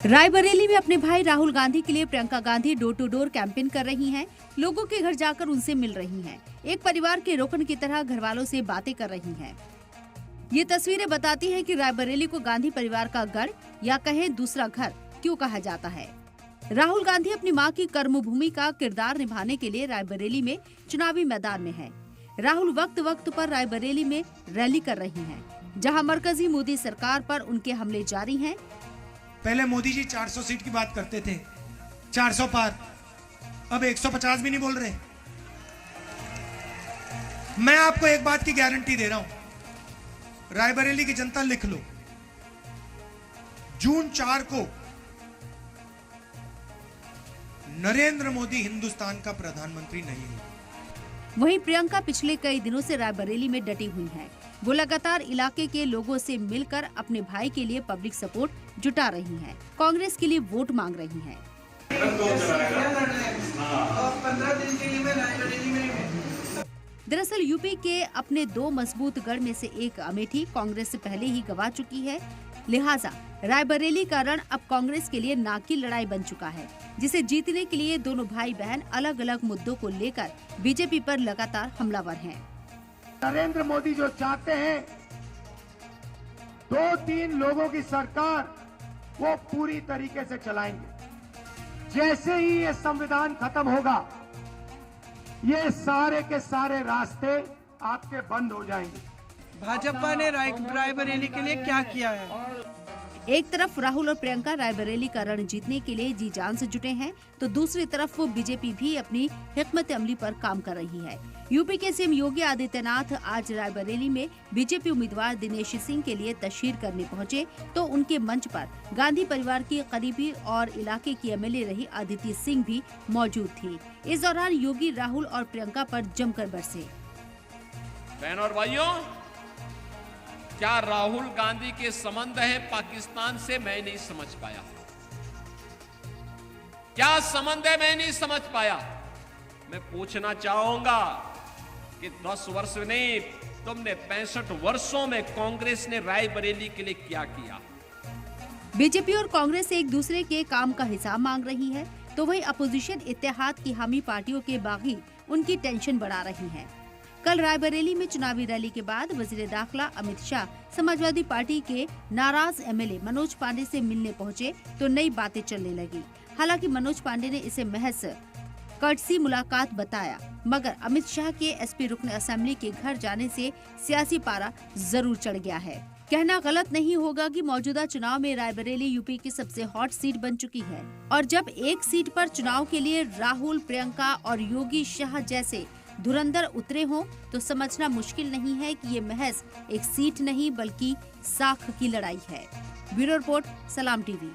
रायबरेली में अपने भाई राहुल गांधी के लिए Priyanka Gandhi door to door campaign कर रही हैं। लोगों के घर जाकर उनसे मिल रही हैं। एक परिवार के रोकन की तरह घर वालों से बातें कर रही हैं। ये तस्वीरें बताती हैं कि रायबरेली को गांधी परिवार का गढ़ या कहें दूसरा घर क्यों कहा जाता है। राहुल गांधी अपनी मां की कर्मभूमि का किरदार निभाने के लिए रायबरेली में चुनावी मैदान में है। राहुल वक्त वक्त पर रायबरेली में रैली कर रही हैं, जहां मरकजी मोदी सरकार पर उनके हमले जारी हैं। पहले मोदी जी 400 सीट की बात करते थे, 400 पार, अब 150 भी नहीं बोल रहे। मैं आपको एक बात की गारंटी दे रहा हूं, रायबरेली की जनता लिख लो, जून 4 को नरेंद्र मोदी हिंदुस्तान का प्रधानमंत्री नहीं है। वहीं प्रियंका पिछले कई दिनों से रायबरेली में डटी हुई हैं। वो लगातार इलाके के लोगों से मिलकर अपने भाई के लिए पब्लिक सपोर्ट जुटा रही हैं। कांग्रेस के लिए वोट मांग रही हैं। दरअसल यूपी के अपने 2 मजबूत गढ़ में से एक अमेठी कांग्रेस से पहले ही गंवा चुकी है। लिहाजा रायबरेली का रण अब कांग्रेस के लिए नाक की लड़ाई बन चुका है, जिसे जीतने के लिए दोनों भाई बहन अलग अलग मुद्दों को लेकर बीजेपी पर लगातार हमलावर हैं। नरेंद्र मोदी जो चाहते हैं 2-3 लोगों की सरकार, वो पूरी तरीके से चलाएंगे। जैसे ही ये संविधान खत्म होगा, ये सारे के सारे रास्ते आपके बंद हो जाएंगे। भाजपा ने रायबरेली के लिए क्या किया है? एक तरफ राहुल और प्रियंका रायबरेली का रण जीतने के लिए जी जान से जुटे हैं, तो दूसरी तरफ वो बीजेपी भी अपनी हिकमत अमली पर काम कर रही है। यूपी के सीएम योगी आदित्यनाथ आज रायबरेली में बीजेपी उम्मीदवार दिनेश सिंह के लिए तशहीर करने पहुंचे, तो उनके मंच पर गांधी परिवार की करीबी और इलाके की एमएलए रही अदिति सिंह भी मौजूद थी। इस दौरान योगी राहुल और प्रियंका पर जमकर बरसे। बहनों और भाइयों, क्या राहुल गांधी के संबंध है पाकिस्तान से? मैं नहीं समझ पाया। क्या संबंध है? मैं नहीं समझ पाया। मैं पूछना चाहूंगा कि 10 वर्ष नहीं, तुमने 65 वर्षों में कांग्रेस ने रायबरेली के लिए क्या किया? बीजेपी और कांग्रेस एक दूसरे के काम का हिसाब मांग रही है, तो वही अपोजिशन इत्तेहाद की हामी पार्टियों के बागी उनकी टेंशन बढ़ा रही हैं। कल रायबरेली में चुनावी रैली के बाद वजीर दाखिला अमित शाह समाजवादी पार्टी के नाराज एमएलए मनोज पांडे से मिलने पहुंचे, तो नई बातें चलने लगी। हालांकि मनोज पांडे ने इसे महज कर्टसी मुलाकात बताया, मगर अमित शाह के एसपी रुकन असेंबली के घर जाने से सियासी पारा जरूर चढ़ गया है। कहना गलत नहीं होगा कि मौजूदा चुनाव में रायबरेली यूपी की सबसे हॉट सीट बन चुकी है, और जब एक सीट पर चुनाव के लिए राहुल, प्रियंका और योगी शाह जैसे धुरंधर उतरे हों, तो समझना मुश्किल नहीं है कि ये महज एक सीट नहीं बल्कि साख की लड़ाई है। ब्यूरो रिपोर्ट, सलाम टीवी।